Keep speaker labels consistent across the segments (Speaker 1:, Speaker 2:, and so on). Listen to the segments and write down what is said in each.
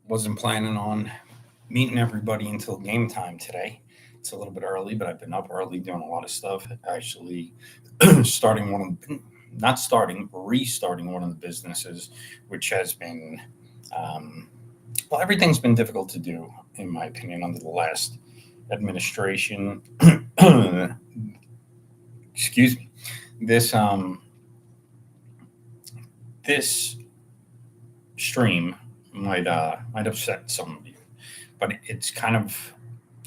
Speaker 1: Wasn't planning on meeting everybody until game time today. It's a little bit early, but I've been up early doing a lot of stuff. Actually, starting one of not starting, restarting one of the businesses, which has been, um, well, everything's been difficult to do, in my opinion, under the last administration. Excuse me. This this stream might upset some of you, but it's kind of,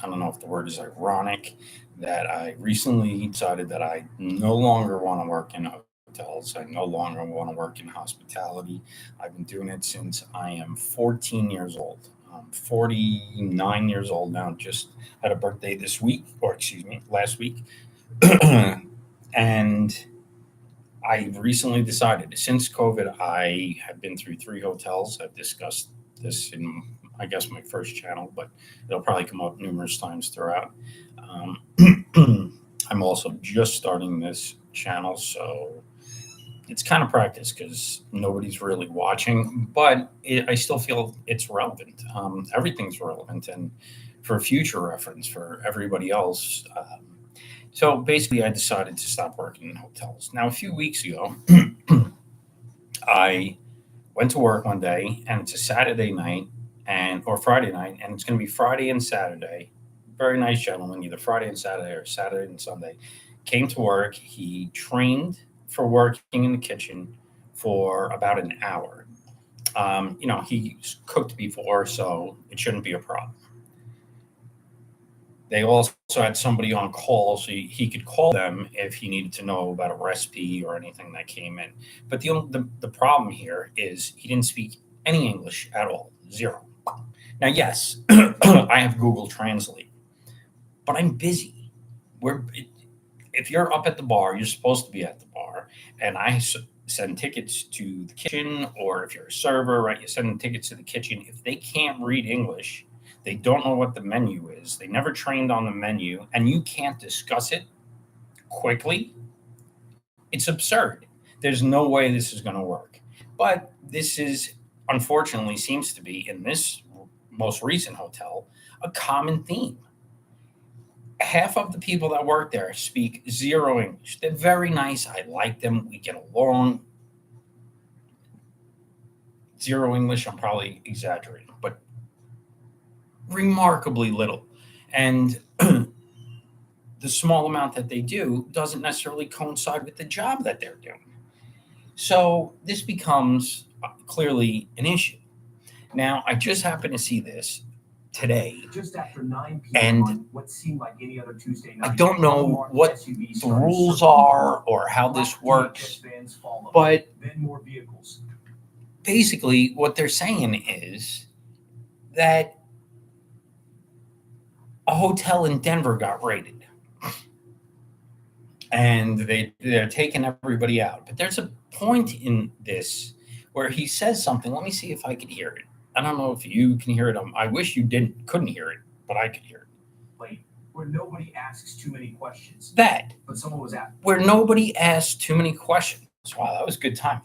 Speaker 1: I don't know if the word is ironic, that I recently decided that I no longer want to work in hotels. I no longer want to work in hospitality. I've been doing it since I am 14 years old. I'm 49 years old now. Just had a birthday this week, or excuse me, last week. And I recently decided, since COVID, I have been through three hotels. I've discussed this in, I guess, my first channel, but it'll probably come up numerous times throughout. I'm also just starting this channel, so it's kind of practice because nobody's really watching, but I still feel it's relevant. Everything's relevant, and for future reference for everybody else. So basically, I decided to stop working in hotels. Now, a few weeks ago, I went to work one day, and it's a Saturday night and or Friday night, and it's going to be Friday and Saturday. Very nice gentleman, either Friday and Saturday or Saturday and Sunday, came to work. He trained for working in the kitchen for about an hour. He's cooked before, so it shouldn't be a problem. They also had somebody on call, so he could call them if he needed to know about a recipe or anything that came in. But the problem here is he didn't speak any English at all, zero. Now, yes, I have Google Translate, but I'm busy. We're If you're up at the bar, you're supposed to be at the bar, and send tickets to the kitchen, or if you're a server, right, you send tickets to the kitchen. If they can't read English, they don't know what the menu is, they never trained on the menu, and you can't discuss it quickly, it's absurd. There's no way this is going to work. But this is, unfortunately, seems to be in this most recent hotel a common theme. Half of the people that work there speak zero English. They're very nice. I like them. We get along. Zero English, I'm probably exaggerating, but remarkably little. And the small amount that they do doesn't necessarily coincide with the job that they're doing. So this becomes clearly an issue. Now, I just happened to see this today,
Speaker 2: just after 9 p.m.
Speaker 1: and
Speaker 2: on what seemed like any other Tuesday night.
Speaker 1: I don't know what the rules are or how this works, but
Speaker 2: then more vehicles.
Speaker 1: basically what they're saying is that a hotel in Denver got raided, and they're taking everybody out. But there's a point in this where he says something. Let me see if I can hear it. I don't know if you can hear it. I wish you couldn't hear it, but I could hear it.
Speaker 2: Like, where nobody asks too many questions.
Speaker 1: That.
Speaker 2: But someone was at.
Speaker 1: Where nobody asks too many questions. Wow, that was good time.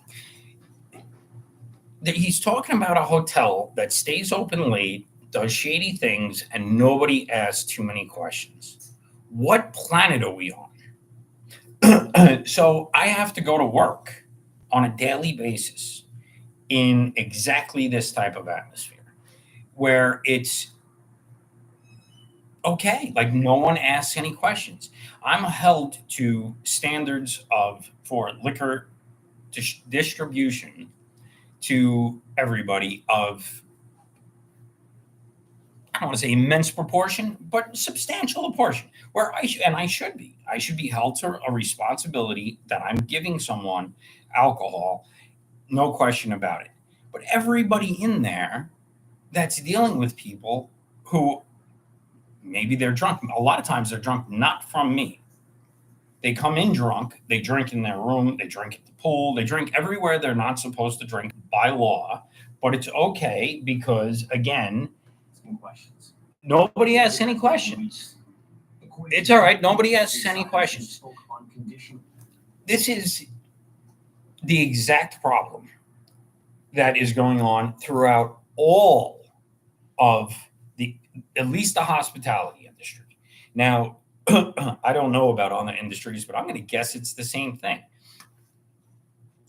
Speaker 1: He's talking about a hotel that stays open late, does shady things, and nobody asks too many questions. What planet are we on? So I have to go to work on a daily basis in exactly this type of atmosphere where it's okay, like no one asks any questions. I'm held to standards of for liquor distribution to everybody of, I don't want to say immense proportion, but substantial portion, where I should be held to a responsibility that I'm giving someone alcohol, no question about it. But everybody in there that's dealing with people who maybe they're drunk. A lot of times they're drunk not from me. They come in drunk, they drink in their room, they drink at the pool, they drink everywhere they're not supposed to drink by law. But it's okay because, again, nobody asks any questions. It's all right. Nobody asks any questions. This is the exact problem that is going on throughout all of the at least the hospitality industry. Now, I don't know about other industries, but I'm going to guess it's the same thing.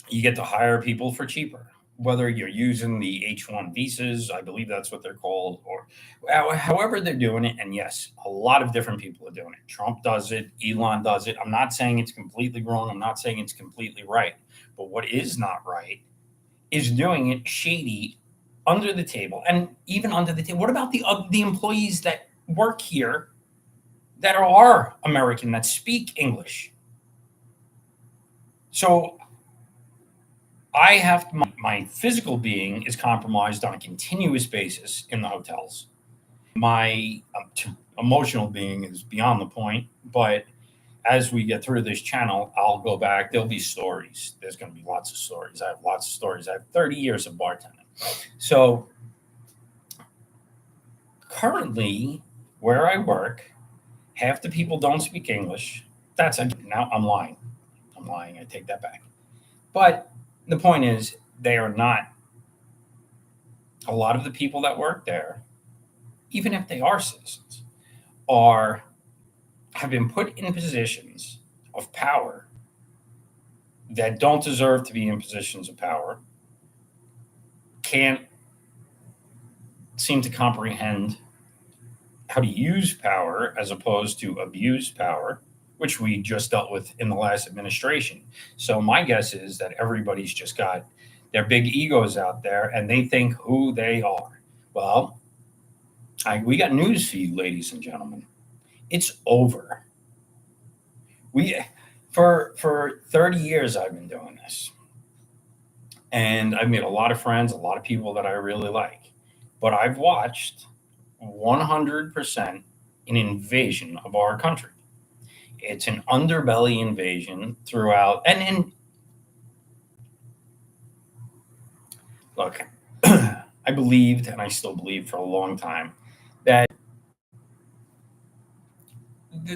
Speaker 1: You get to hire people for cheaper, whether you're using the H-1 visas, I believe that's what they're called, or however they're doing it. And yes, a lot of different people are doing it. Trump does it, Elon does it. I'm not saying it's completely wrong. I'm not saying it's completely right. But what is not right is doing it shady under the table, and even under the table. What about the employees that work here that are American, that speak English? So I have my physical being is compromised on a continuous basis in the hotels. My emotional being is beyond the point, but as we get through this channel, I'll go back. There'll be stories. There's going to be lots of stories. I have lots of stories. I have 30 years of bartending. So currently, where I work, half the people don't speak English. Now I'm lying. I'm lying. I take that back. But the point is, they are not. A lot of the people that work there, even if they are citizens, are have been put in positions of power that don't deserve to be in positions of power, can't seem to comprehend how to use power as opposed to abuse power, which we just dealt with in the last administration. So my guess is that everybody's just got their big egos out there and they think who they are. Well, we got news for you, ladies and gentlemen. It's over. We for 30 years I've been doing this. And I've made a lot of friends, a lot of people that I really like. But I've watched 100% an invasion of our country. It's an underbelly invasion throughout. And look, I believed, and I still believe for a long time, that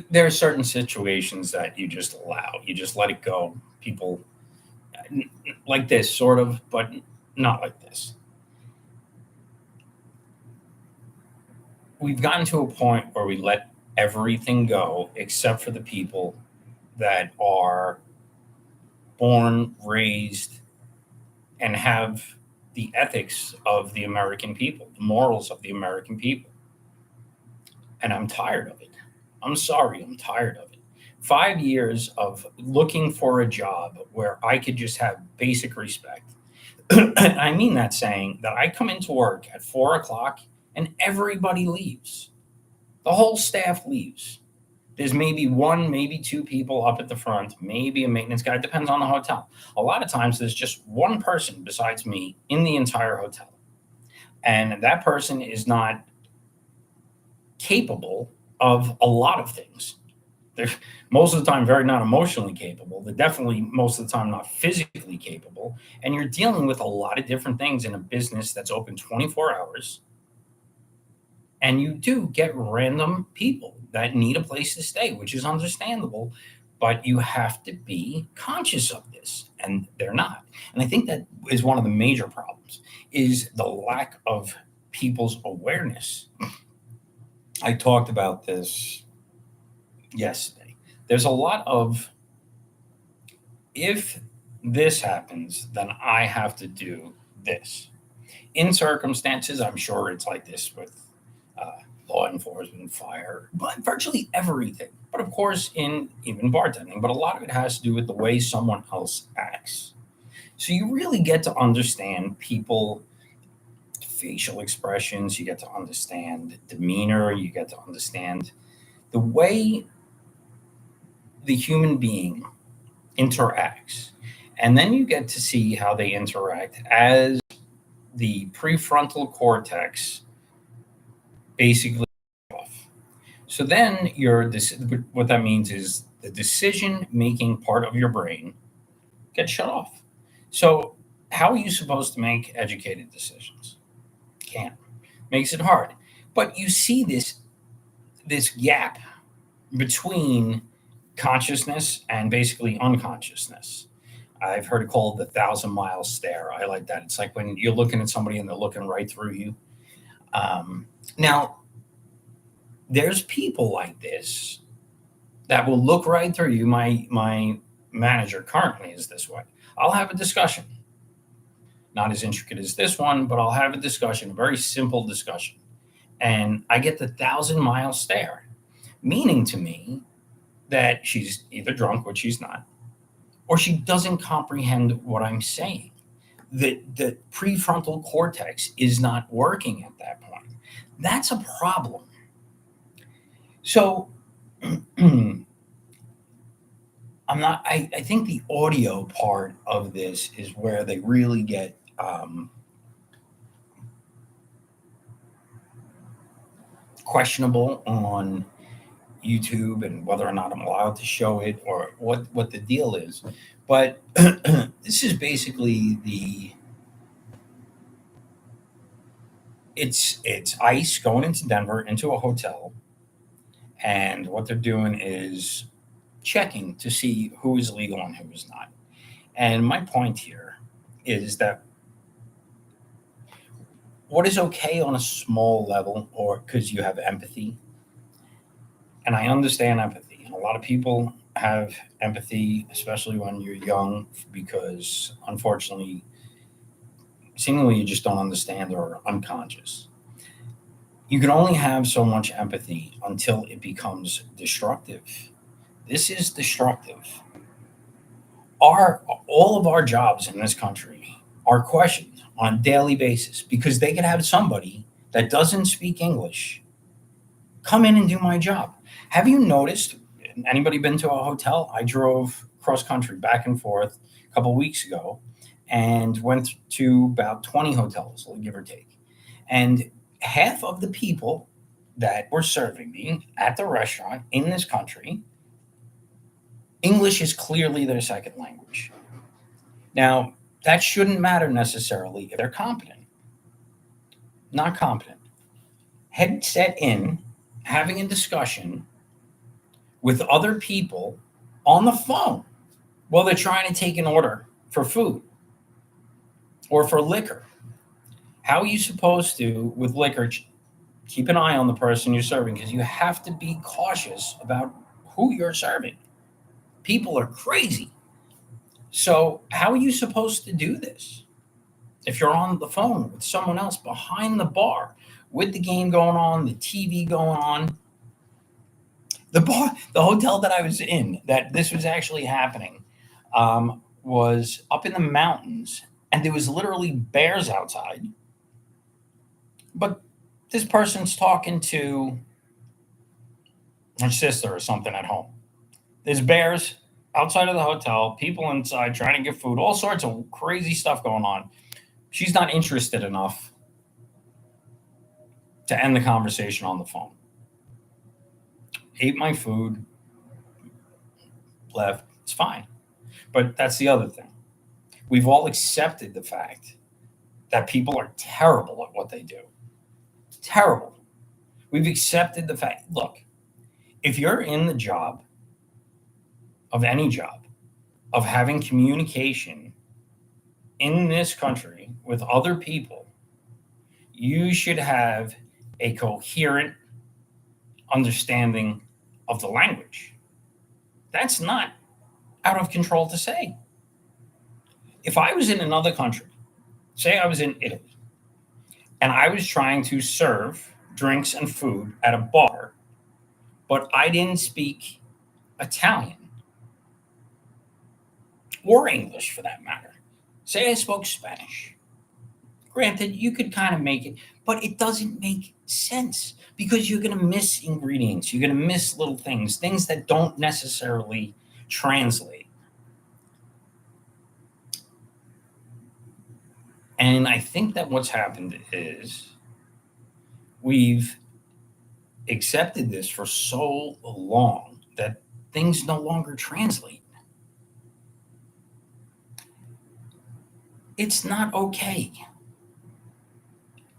Speaker 1: there are certain situations that you just allow. You just let it go. People like this, sort of, but not like this. We've gotten to a point where we let everything go except for the people that are born, raised, and have the ethics of the American people, the morals of the American people. And I'm tired of it. I'm sorry, I'm tired of it. 5 years of looking for a job where I could just have basic respect. I mean that saying that I come into work at 4 o'clock and everybody leaves. The whole staff leaves. There's maybe one, maybe two people up at the front, maybe a maintenance guy. It depends on the hotel. A lot of times there's just one person besides me in the entire hotel. And that person is not capable of a lot of things. They're most of the time very not emotionally capable. They're definitely most of the time not physically capable. And you're dealing with a lot of different things in a business that's open 24 hours. And you do get random people that need a place to stay, which is understandable, but you have to be conscious of this, and they're not. And I think that is one of the major problems, is the lack of people's awareness. I talked about this yesterday. There's a lot of, if this happens, then I have to do this. In circumstances, I'm sure it's like this with law enforcement, fire, but virtually everything. But of course, in even bartending, but a lot of it has to do with the way someone else acts. So you really get to understand people, facial expressions, you get to understand demeanor, you get to understand the way the human being interacts. And then you get to see how they interact as the prefrontal cortex basically off. So then what that means is the decision making part of your brain gets shut off. So how are you supposed to make educated decisions? Can't. Makes it hard. But you see this gap between consciousness and basically unconsciousness. I've heard it called the 1,000-mile stare. I like that. It's like when you're looking at somebody and they're looking right through you. Now, there's people like this that will look right through you. My manager currently is this way. I'll have a discussion, not as intricate as this one, but I'll have a discussion, a very simple discussion, and I get the 1,000-mile stare, meaning to me that she's either drunk, which she's not, or she doesn't comprehend what I'm saying. The prefrontal cortex is not working at that point. That's a problem. So I think the audio part of this is where they really get questionable on YouTube and whether or not I'm allowed to show it or what the deal is. But this is basically it's ICE going into Denver into a hotel, and what they're doing is checking to see who is legal and who is not. And my point here is that what is okay on a small level, or because you have empathy, and I understand empathy, and a lot of people have empathy, especially when you're young, because unfortunately, seemingly you just don't understand or are unconscious. You can only have so much empathy until it becomes destructive. This is destructive. All of our jobs in this country are questioned on a daily basis because they could have somebody that doesn't speak English come in and do my job. Have you noticed? Anybody been to a hotel? I drove cross country back and forth a couple weeks ago and went to about 20 hotels, give or take. And half of the people that were serving me at the restaurant in this country, English is clearly their second language. Now, that shouldn't matter necessarily if they're competent. Not competent. Headset in, having a discussion with other people on the phone while they're trying to take an order for food or for liquor. How are you supposed to, with liquor, keep an eye on the person you're serving? Because you have to be cautious about who you're serving. People are crazy. So, how are you supposed to do this if you're on the phone with someone else behind the bar with the game going on, the TV going on? The hotel that I was in, that this was actually happening, was up in the mountains, and there was literally bears outside. But this person's talking to her sister or something at home. There's bears outside of the hotel, people inside trying to get food, all sorts of crazy stuff going on. She's not interested enough to end the conversation on the phone. Ate my food, left. It's fine. But that's the other thing. We've all accepted the fact that people are terrible at what they do. Terrible. We've accepted the fact. Look, if you're in the job of any job of having communication in this country with other people, you should have a coherent understanding of the language. That's not out of control to say. If I was in another country, say I was in Italy, and I was trying to serve drinks and food at a bar, but I didn't speak Italian or English for that matter. Say I spoke Spanish. Granted, you could kind of make it, but it doesn't make sense because you're going to miss ingredients. You're going to miss little things that don't necessarily translate. And I think that what's happened is we've accepted this for so long that things no longer translate. It's not okay.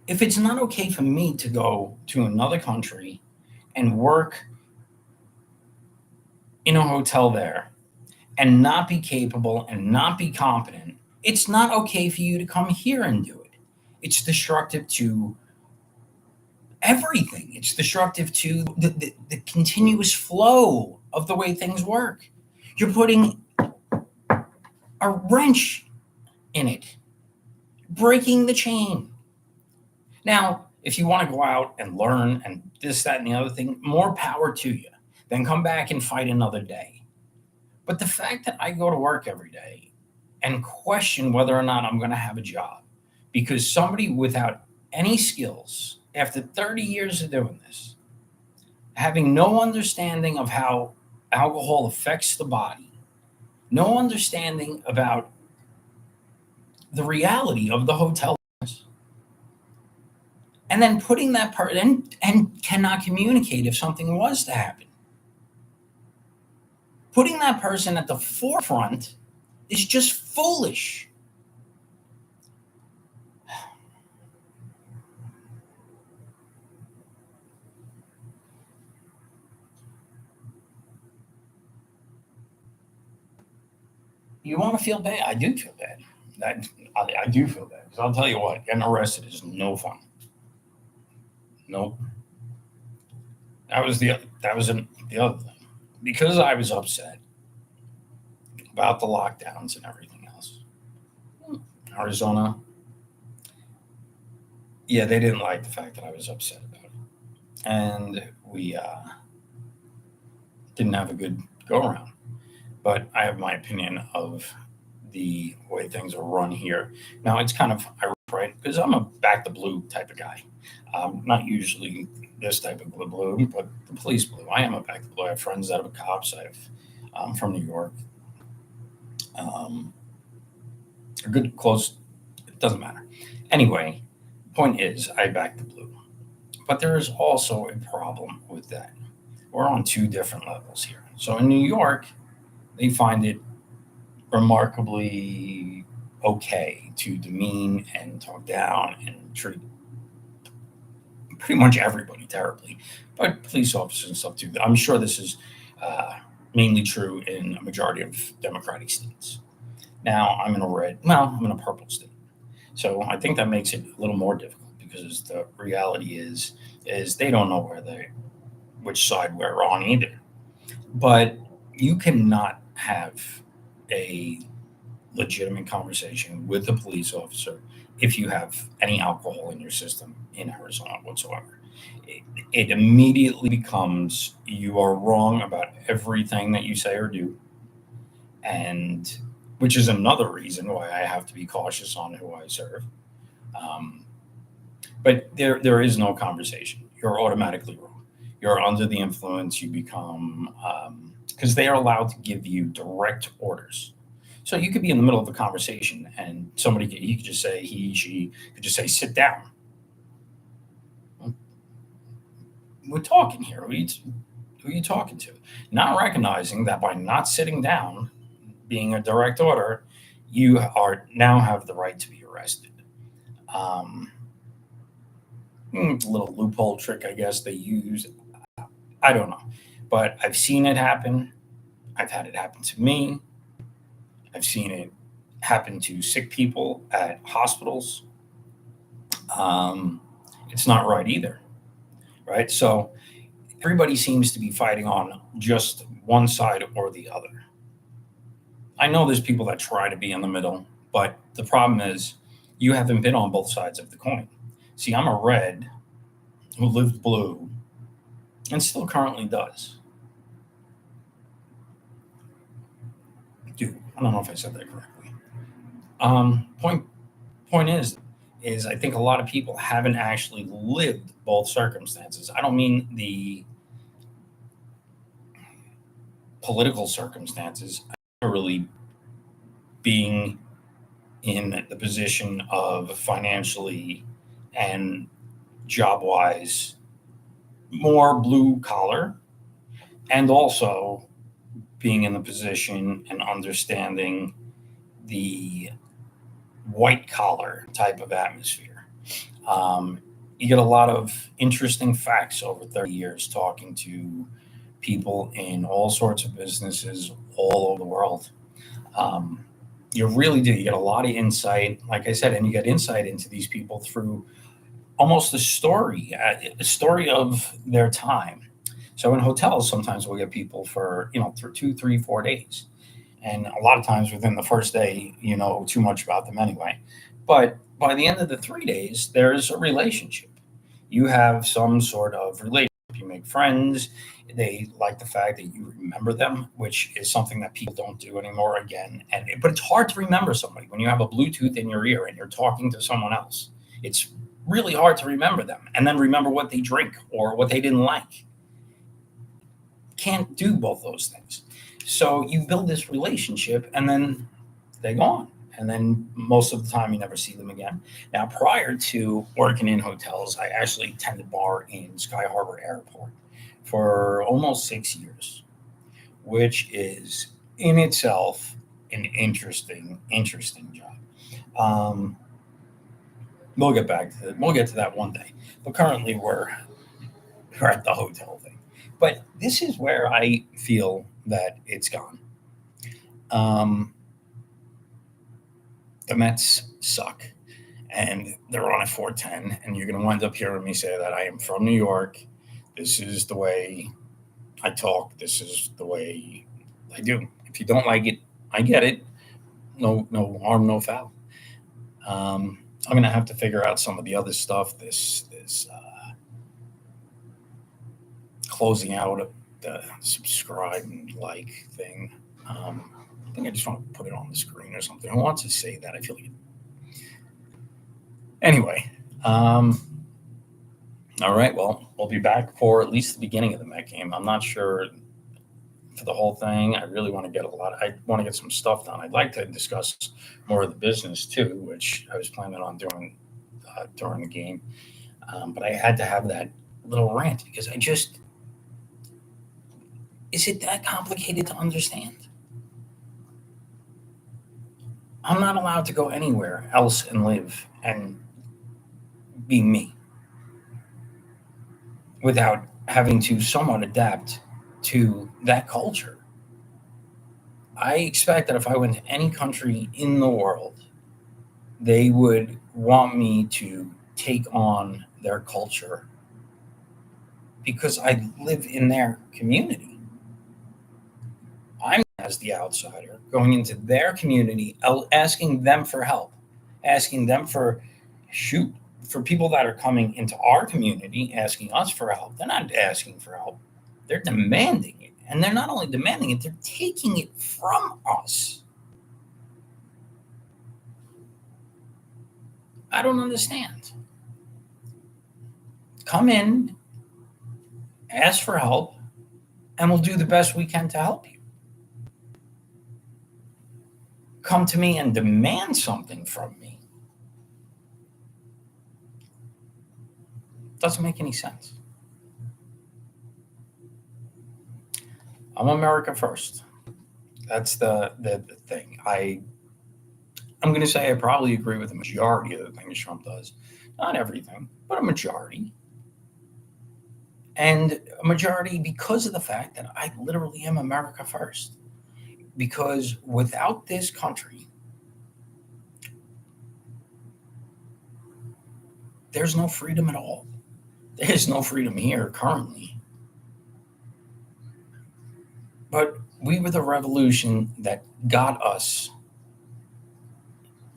Speaker 1: If it's not okay for me to go to another country and work in a hotel there and not be capable and not be competent, it's not okay for you to come here and do it. It's destructive to everything. It's disruptive to the continuous flow of the way things work. You're putting a wrench in it, breaking the chain. Now, if you want to go out and learn and this, that, and the other thing, more power to you. Then come back and fight another day. But the fact that I go to work every day and question whether or not I'm going to have a job because somebody without any skills, after 30 years of doing this, having no understanding of how alcohol affects the body, no understanding about the reality of the hotel, and then putting that person and cannot communicate if something was to happen. Putting that person at the forefront is just foolish. You want to feel bad? I do feel bad. I do feel bad because I'll tell you what, getting arrested is no fun. Nope. The other thing because I was upset about the lockdowns and everything else. Arizona, yeah, they didn't like the fact that I was upset about it, and we didn't have a good go around. But I have my opinion of the way things are run here. Now it's kind of ironic, right? Because I'm a back the blue type of guy. Not usually this type of blue, but the police blue. I am a back the blue. I have friends that are cops. I'm from New York. Um, a good close. It doesn't matter. Anyway, point is, I back the blue. But there is also a problem with that. We're on two different levels here. So in New York, they find it remarkably okay to demean and talk down and treat pretty much everybody terribly, but police officers and stuff too. I'm sure this is mainly true in a majority of Democratic states. Now I'm in a purple state, so I think that makes it a little more difficult because the reality is they don't know which side we're on either. But you cannot have a legitimate conversation with a police officer if you have any alcohol in your system in Arizona whatsoever. It immediately becomes you are wrong about everything that you say or do, and which is another reason why I have to be cautious on who I serve. Um, but there is no conversation. You're automatically wrong. You're under the influence. You become because they are allowed to give you direct orders. So you could be in the middle of a conversation and he could just say, she could just say, sit down. We're talking here. Who are you talking to? Not recognizing that by not sitting down, being a direct order, you are now have the right to be arrested. Um, Little loophole trick, I guess they use. I don't know, but I've seen it happen. I've had it happen to me. I've seen it happen to sick people at hospitals. Um, it's not right either, right? So everybody seems to be fighting on just one side or the other. I know there's people that try to be in the middle, but the problem is you haven't been on both sides of the coin. See, I'm a red who lived blue and still currently does. Dude, I don't know if I said that correctly. Point is I think a lot of people haven't actually lived both circumstances. I don't mean the political circumstances, really being in the position of financially and job wise more blue collar, and also being in the position and understanding the white collar type of atmosphere. You get a lot of interesting facts over 30 years talking to people in all sorts of businesses all over the world. Um, you really do. You get a lot of insight, like I said, and you get insight into these people through almost a story of their time. So in hotels, sometimes we'll get people for for 2, 3, 4 days, and a lot of times within the first day, you know too much about them anyway. But by the end of the 3 days, there's a relationship. You have some sort of relationship. You make friends. They like the fact that you remember them, which is something that people don't do anymore. Again, but it's hard to remember somebody when you have a Bluetooth in your ear and you're talking to someone else. It's really hard to remember them and then remember what they drink or what they didn't like. Can't do both those things. So you build this relationship and then they're gone. And then most of the time you never see them again. Now, prior to working in hotels, I actually tended bar in Sky Harbor Airport for almost 6 years, which is in itself an interesting job. Um, we'll get to that one day. But currently we're at the hotel thing. But this is where I feel that it's gone. Um, the Mets suck, and they're on a 410, and you're going to wind up hearing me say that I am from New York. This is the way I talk. This is the way I do. If you don't like it, I get it. No harm, no foul. I'm going to have to figure out some of the other stuff. This closing out of the subscribe and like thing. I think I just want to put it on the screen or something. I want to say that. I feel like anyway. All right. Well, we'll be back for at least the beginning of the Met game. I'm not sure for the whole thing. I really want to get I want to get some stuff done. I'd like to discuss more of the business too, which I was planning on doing during the game. But I had to have that little rant because is it that complicated to understand? I'm not allowed to go anywhere else and live and be me without having to somewhat adapt to that culture. I expect that if I went to any country in the world, they would want me to take on their culture because I live in their community. I'm as the outsider going into their community, asking them for help, asking them for shoot for people that are coming into our community asking us for help. They're not asking for help. They're demanding it. And they're not only demanding it, they're taking it from us. I don't understand. Come in, ask for help, and we'll do the best we can to help you. Come to me and demand something from me. Doesn't make any sense. I'm America first. That's the thing. I'm going to say I probably agree with the majority of the things Trump does. Not everything, but a majority. And a majority because of the fact that I literally am America first. Because without this country, there's no freedom at all. There's no freedom here currently. But we were the revolution that got us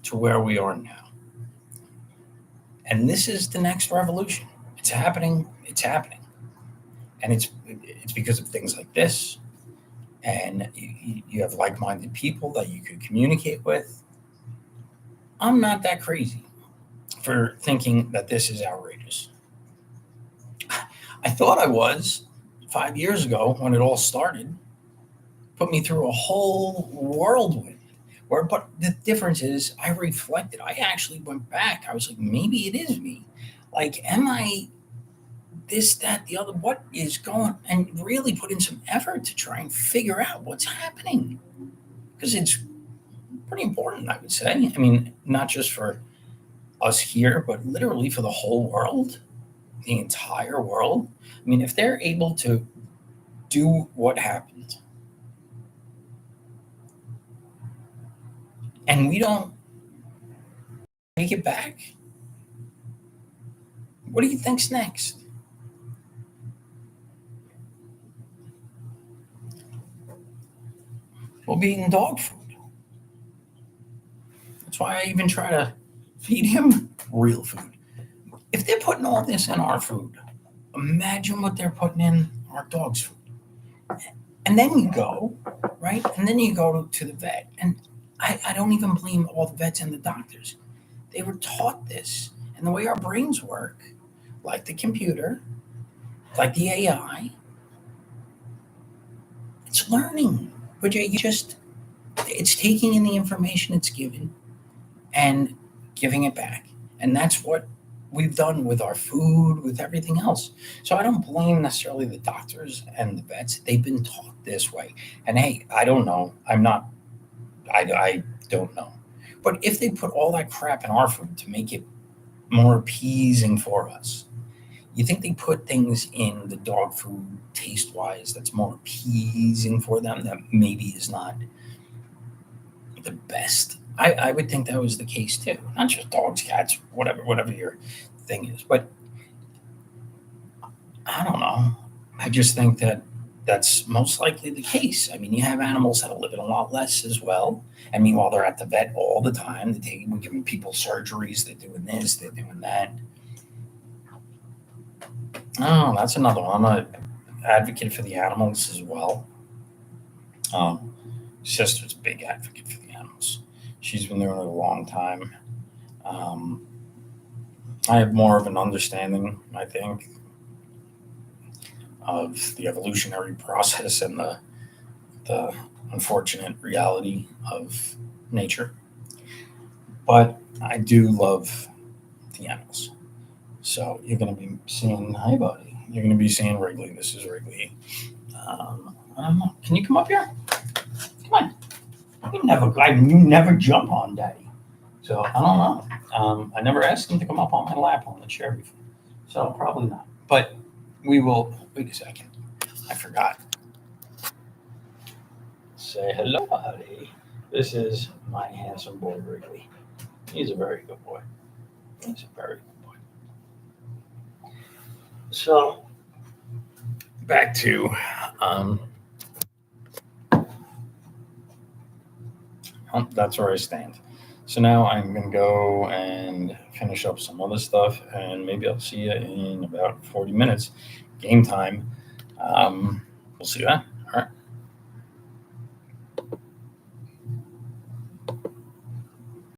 Speaker 1: to where we are now. And this is the next revolution. It's happening. It's happening. And it's because of things like this. And you have like-minded people that you could communicate with. I'm not that crazy for thinking that this is outrageous. I thought I was 5 years ago when it all started. Put me through a whole whirlwind. But the difference is, I reflected. I actually went back. I was like, maybe it is me. Like, am I this, that, the other? What is going? And really put in some effort to try and figure out what's happening, because it's pretty important, I would say. I mean, not just for us here, but literally for the whole world, the entire world. I mean, if they're able to do what happened, and we don't take it back, What do you think's next? We'll be eating dog food. That's why I even try to feed him real food. If they're putting all this in our food, imagine what they're putting in our dog's food. And then you go, right? And then you go to the vet. And I don't even blame all the vets and the doctors. They were taught this. And the way our brains work, like the computer, like the AI, it's learning. But it's taking in the information it's given and giving it back. And that's what we've done with our food, with everything else. So I don't blame necessarily the doctors and the vets. They've been taught this way. And hey, I don't know. I don't know. But if they put all that crap in our food to make it more appeasing for us, you think they put things in the dog food taste wise that's more appeasing for them that maybe is not the best? I would think that was the case too. Not just dogs, cats, whatever your thing is. But I don't know. I just think that that's most likely the case. I mean, you have animals that are living a lot less as well. I mean, while they're at the vet all the time, we're giving people surgeries, they're doing this, they're doing that. Oh, that's another one. I'm an advocate for the animals as well. Um, Sister's a big advocate for the animals. She's been doing it a long time. Um, I have more of an understanding, I think, of the evolutionary process and the unfortunate reality of nature. But I do love the animals. So you're going to be seeing, hi, buddy. You're going to be seeing Wrigley. This is Wrigley. I don't know. Can you come up here? Come on. You never jump on Daddy. So I don't know. I never asked him to come up on my lap on the chair before. So probably not. But we will. Wait a second. I forgot. Say hello, buddy. This is my handsome boy, Wrigley. He's a very good boy. He's a very good boy. So back to that's where I stand. So now I'm going to go and finish up some other stuff, and maybe I'll see you in about 40 minutes. Game time. We'll see you then. All right.